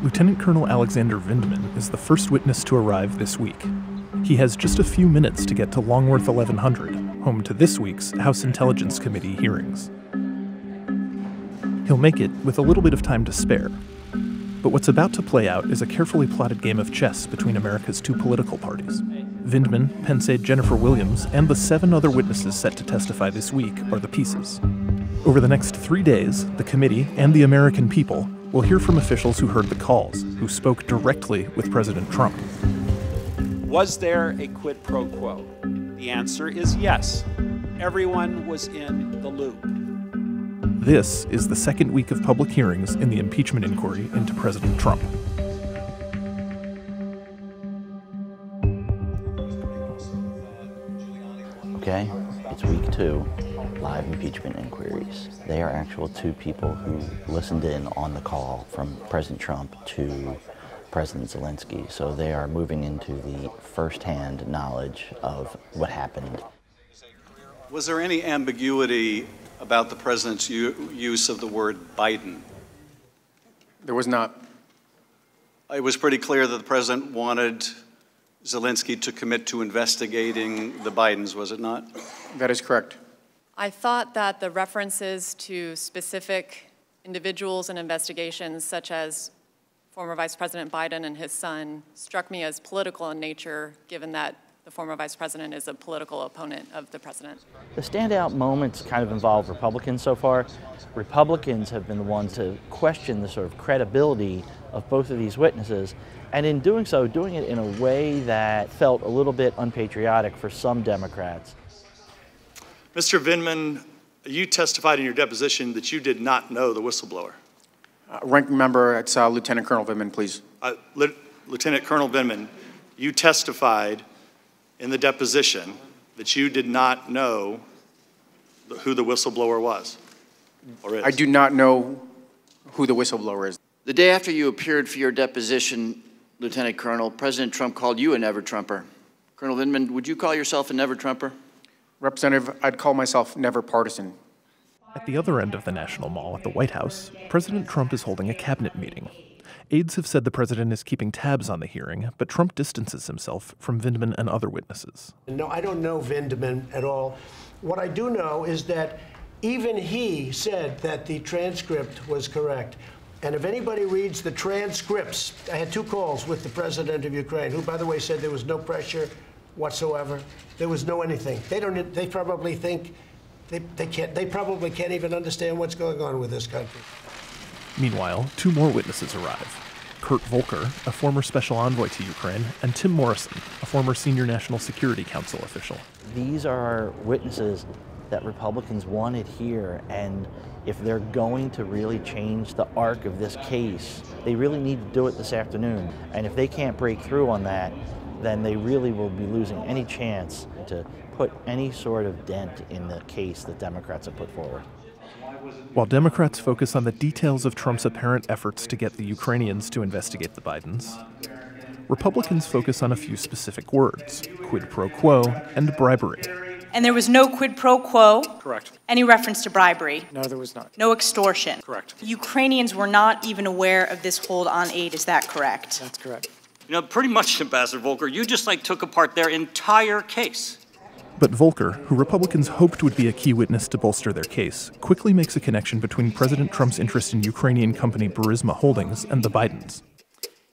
Lieutenant Colonel Alexander Vindman is the first witness to arrive this week. He has just a few minutes to get to Longworth 1100, home to this week's House Intelligence Committee hearings. He'll make it with a little bit of time to spare. But what's about to play out is a carefully plotted game of chess between America's two political parties. Vindman, Penn State Jennifer Williams, and the 7 other witnesses set to testify this week are the pieces. Over the next 3 days, the committee and the American people will hear from officials who heard the calls, who spoke directly with President Trump. Was there a quid pro quo? The answer is yes. Everyone was in the loop. This is the second week of public hearings in the impeachment inquiry into President Trump. Okay, it's week 2, live impeachment inquiries. They are actual 2 people who listened in on the call from President Trump to President Zelensky. So they are moving into the firsthand knowledge of what happened. Was there any ambiguity about the president's use of the word Biden? There was not. It was pretty clear that the president wanted Zelensky to commit to investigating the Bidens, was it not? That is correct. I thought that the references to specific individuals and investigations, such as former Vice President Biden and his son, struck me as political in nature, given that the former vice president is a political opponent of the president. The standout moments kind of involve Republicans so far. Republicans have been the ones to question the sort of credibility of both of these witnesses, and in doing so, doing it in a way that felt a little bit unpatriotic for some Democrats. Mr. Vindman, you testified in your deposition that you did not know the whistleblower. Ranking member, it's Lieutenant Colonel Vindman, please. Lieutenant Colonel Vindman, you testified in the deposition that you did not know who the whistleblower was, or is. I do not know who the whistleblower is. The day after you appeared for your deposition, Lieutenant Colonel, President Trump called you a never-Trumper. Colonel Vindman, would you call yourself a never-Trumper? Representative, I'd call myself never partisan. At the other end of the National Mall at the White House, President Trump is holding a cabinet meeting. Aides have said the president is keeping tabs on the hearing, but Trump distances himself from Vindman and other witnesses. No, I don't know Vindman at all. What I do know is that even he said that the transcript was correct. And if anybody reads the transcripts, I had 2 calls with the president of Ukraine, who, by the way, said there was no pressure whatsoever. There was no anything. They probably think they probably can't even understand what's going on with this country. Meanwhile, 2 more witnesses arrive. Kurt Volker, a former special envoy to Ukraine, and Tim Morrison, a former senior National Security Council official. These are witnesses that Republicans wanted here, and if they're going to really change the arc of this case, they really need to do it this afternoon. And if they can't break through on that, then they really will be losing any chance to put any sort of dent in the case that Democrats have put forward. While Democrats focus on the details of Trump's apparent efforts to get the Ukrainians to investigate the Bidens, Republicans focus on a few specific words: quid pro quo and bribery. And there was no quid pro quo? Correct. Any reference to bribery? No, there was not. No extortion? Correct. Ukrainians were not even aware of this hold on aid, is that correct? That's correct. You know, pretty much, Ambassador Volker, you just took apart their entire case. But Volker, who Republicans hoped would be a key witness to bolster their case, quickly makes a connection between President Trump's interest in Ukrainian company Burisma Holdings and the Bidens.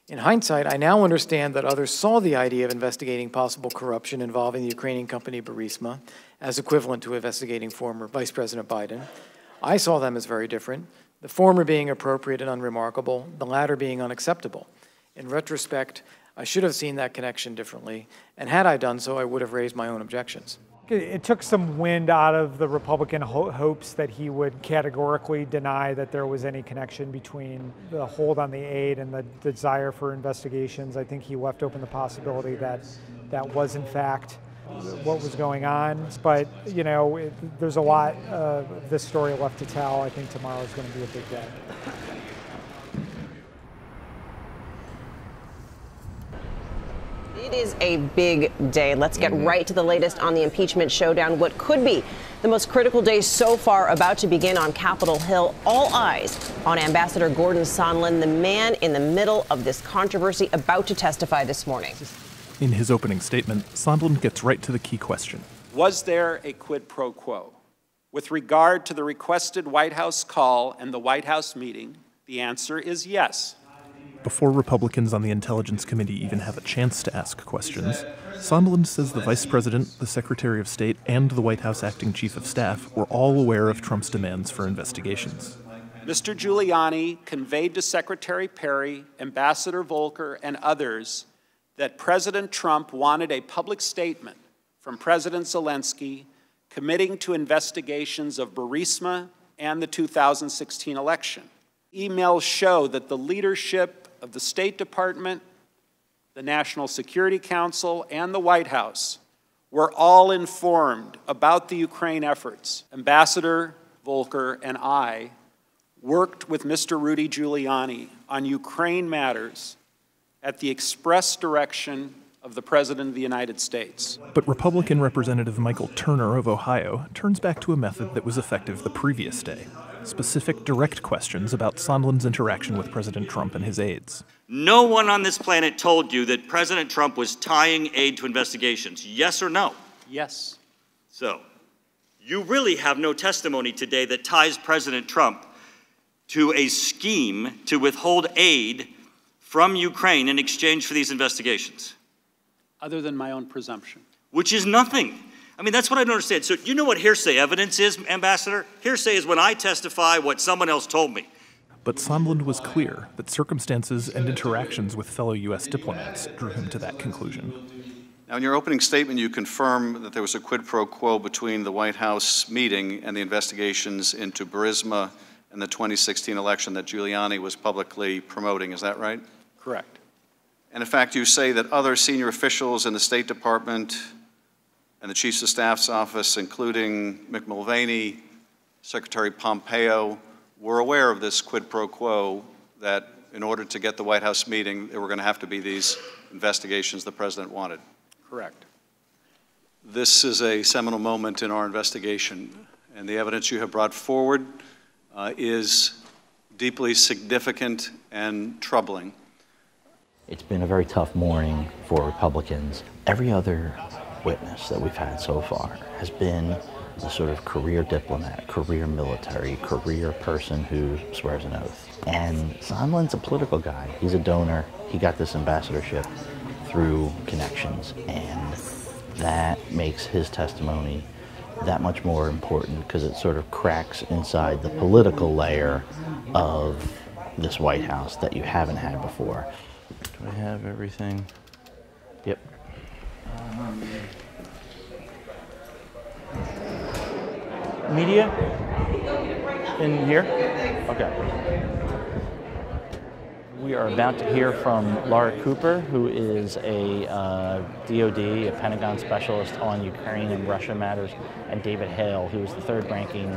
In hindsight, I now understand that others saw the idea of investigating possible corruption involving the Ukrainian company Burisma as equivalent to investigating former Vice President Biden. I saw them as very different, the former being appropriate and unremarkable, the latter being unacceptable. In retrospect, I should have seen that connection differently, and had I done so, I would have raised my own objections. It took some wind out of the Republican hopes that he would categorically deny that there was any connection between the hold on the aid and the desire for investigations. I think he left open the possibility that that was, in fact, what was going on. But, you know, there's a lot of this story left to tell. I think tomorrow is going to be a big day. It is a big day. Let's get right to the latest on the impeachment showdown. What could be The most critical day so far about to begin on Capitol Hill. All eyes on Ambassador Gordon Sondland, the man in the middle of this controversy, about to testify this morning. In his opening statement, Sondland gets right to the key question. Was there a quid pro quo? With regard to the requested White House call and the White House meeting, the answer is yes. Before Republicans on the Intelligence Committee even have a chance to ask questions, Sondland says the Vice President, the Secretary of State, and the White House Acting Chief of Staff were all aware of Trump's demands for investigations. Mr. Giuliani conveyed to Secretary Perry, Ambassador Volker, and others that President Trump wanted a public statement from President Zelensky committing to investigations of Burisma and the 2016 election. Emails show that the leadership of the State Department, the National Security Council, and the White House were all informed about the Ukraine efforts. Ambassador Volker and I worked with Mr. Rudy Giuliani on Ukraine matters at the express direction of the President of the United States. But Republican Representative Michael Turner of Ohio turns back to a method that was effective the previous day. Specific, direct questions about Sondland's interaction with President Trump and his aides. No one on this planet told you that President Trump was tying aid to investigations, yes or no? Yes. So, you really have no testimony today that ties President Trump to a scheme to withhold aid from Ukraine in exchange for these investigations? Other than my own presumption. Which is nothing. I mean, that's what I don't understand. So you know what hearsay evidence is, Ambassador? Hearsay is when I testify what someone else told me. But Sondland was clear that circumstances and interactions with fellow U.S. diplomats drew him to that conclusion. Now, in your opening statement, you confirm that there was a quid pro quo between the White House meeting and the investigations into Burisma and the 2016 election that Giuliani was publicly promoting. Is that right? Correct. And in fact, you say that other senior officials in the State Department and the Chiefs of Staff's office, including Mick Mulvaney, Secretary Pompeo, were aware of this quid pro quo, that in order to get the White House meeting, there were going to have to be these investigations the President wanted. Correct. This is a seminal moment in our investigation, and the evidence you have brought forward is deeply significant and troubling. It's been a very tough morning for Republicans. Every other witness that we've had so far has been the sort of career diplomat, career military, career person who swears an oath. And Sondland's a political guy. He's a donor. He got this ambassadorship through connections, and that makes his testimony that much more important because it sort of cracks inside the political layer of this White House that you haven't had before. Do I have everything? Yep. Media? In here? Okay. We are about to hear from Laura Cooper, who is a DOD, a Pentagon specialist on Ukraine and Russia matters, and David Hale, who is the third-ranking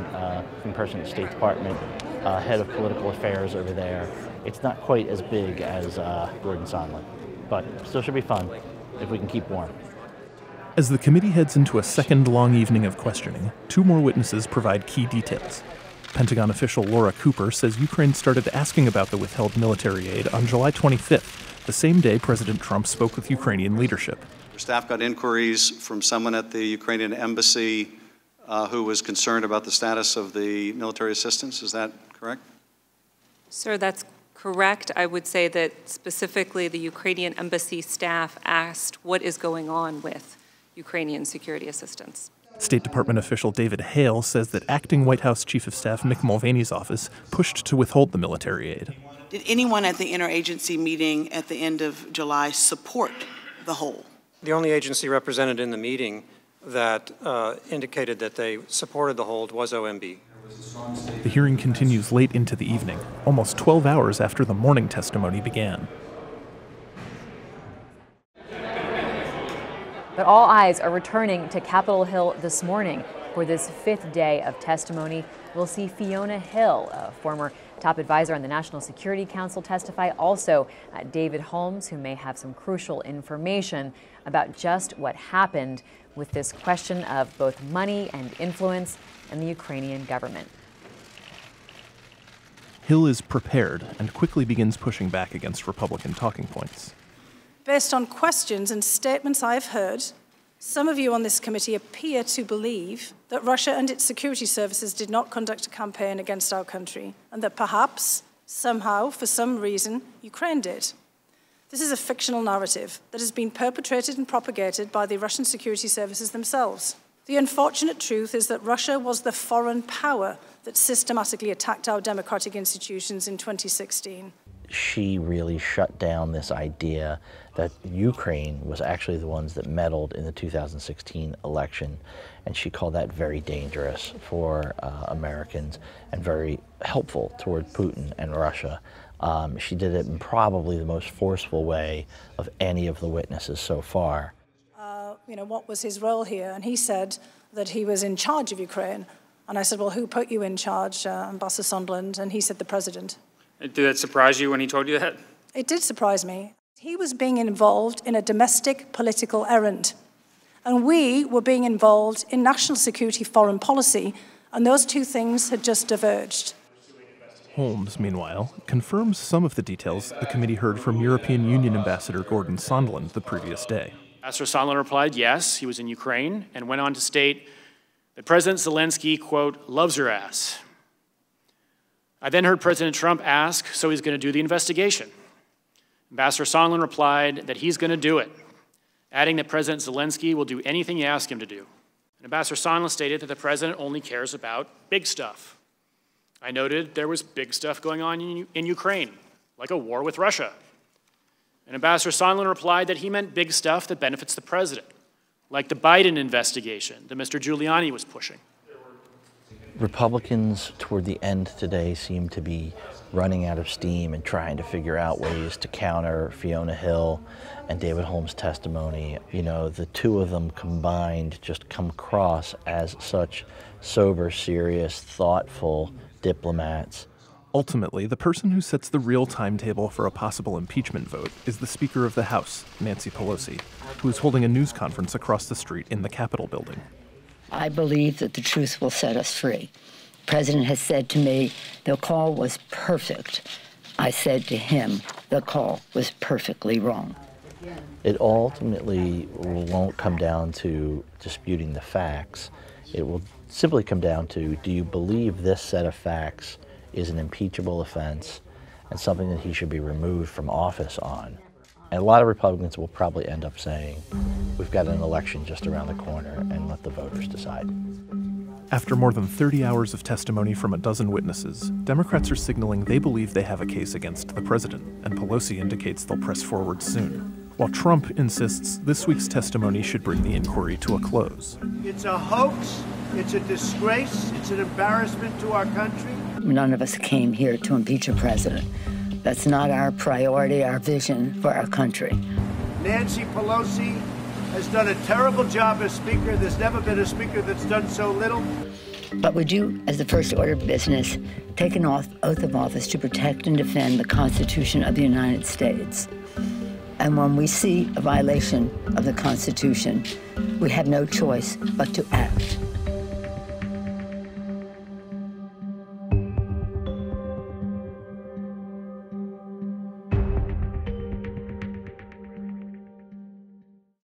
person at the State Department, head of political affairs over there. It's not quite as big as Gordon Sondland, but still should be fun if we can keep warm. As the committee heads into a second-long evening of questioning, two more witnesses provide key details. Pentagon official Laura Cooper says Ukraine started asking about the withheld military aid on July 25th, the same day President Trump spoke with Ukrainian leadership. Your staff got inquiries from someone at the Ukrainian embassy who was concerned about the status of the military assistance. Is that correct? Sir, that's correct. I would say that specifically the Ukrainian embassy staff asked what is going on with Ukrainian security assistance. State Department official David Hale says that acting White House Chief of Staff Mick Mulvaney's office pushed to withhold the military aid. Did anyone at the interagency meeting at the end of July support the hold? The only agency represented in the meeting that indicated that they supported the hold was OMB. The hearing continues late into the evening, almost 12 hours after the morning testimony began. But all eyes are returning to Capitol Hill this morning. For this 5th day of testimony, we'll see Fiona Hill, a former top advisor on the National Security Council, testify. Also, David Holmes, who may have some crucial information about just what happened with this question of both money and influence in the Ukrainian government. Hill is prepared and quickly begins pushing back against Republican talking points. Based on questions and statements I've heard, some of you on this committee appear to believe that Russia and its security services did not conduct a campaign against our country, and that perhaps, somehow, for some reason, Ukraine did. This is a fictional narrative that has been perpetrated and propagated by the Russian security services themselves. The unfortunate truth is that Russia was the foreign power that systematically attacked our democratic institutions in 2016. She really shut down this idea that Ukraine was actually the ones that meddled in the 2016 election, and she called that very dangerous for Americans and very helpful toward Putin and Russia. She did it in probably the most forceful way of any of the witnesses so far. What was his role here? And he said that he was in charge of Ukraine. And I said, well, who put you in charge, Ambassador Sondland? And he said, the president. Did that surprise you when he told you that? It did surprise me. He was being involved in a domestic political errand. And we were being involved in national security foreign policy. And those two things had just diverged. Holmes, meanwhile, confirms some of the details the committee heard from European Union Ambassador Gordon Sondland the previous day. Ambassador Sondland replied, yes, he was in Ukraine, and went on to state that President Zelensky, quote, loves her ass. I then heard President Trump ask, so he's going to do the investigation. Ambassador Sondland replied that he's going to do it, adding that President Zelensky will do anything you ask him to do. And Ambassador Sondland stated that the president only cares about big stuff. I noted there was big stuff going on in Ukraine, like a war with Russia. And Ambassador Sondland replied that he meant big stuff that benefits the president, like the Biden investigation that Mr. Giuliani was pushing. Republicans toward the end today seem to be running out of steam and trying to figure out ways to counter Fiona Hill and David Holmes' testimony. You know, the two of them combined just come across as such sober, serious, thoughtful diplomats. Ultimately, the person who sets the real timetable for a possible impeachment vote is the Speaker of the House, Nancy Pelosi, who is holding a news conference across the street in the Capitol building. I believe that the truth will set us free. The president has said to me, the call was perfect. I said to him, the call was perfectly wrong. It ultimately won't come down to disputing the facts. It will simply come down to, do you believe this set of facts is an impeachable offense and something that he should be removed from office on? And a lot of Republicans will probably end up saying, we've got an election just around the corner and let the voters decide. After more than 30 hours of testimony from a dozen witnesses, Democrats are signaling they believe they have a case against the president, and Pelosi indicates they'll press forward soon. While Trump insists this week's testimony should bring the inquiry to a close. It's a hoax, it's a disgrace, it's an embarrassment to our country. None of us came here to impeach a president. That's not our priority, our vision for our country. Nancy Pelosi has done a terrible job as Speaker. There's never been a Speaker that's done so little. But would you, as the first order of business, take an oath of office to protect and defend the Constitution of the United States? And when we see a violation of the Constitution, we have no choice but to act.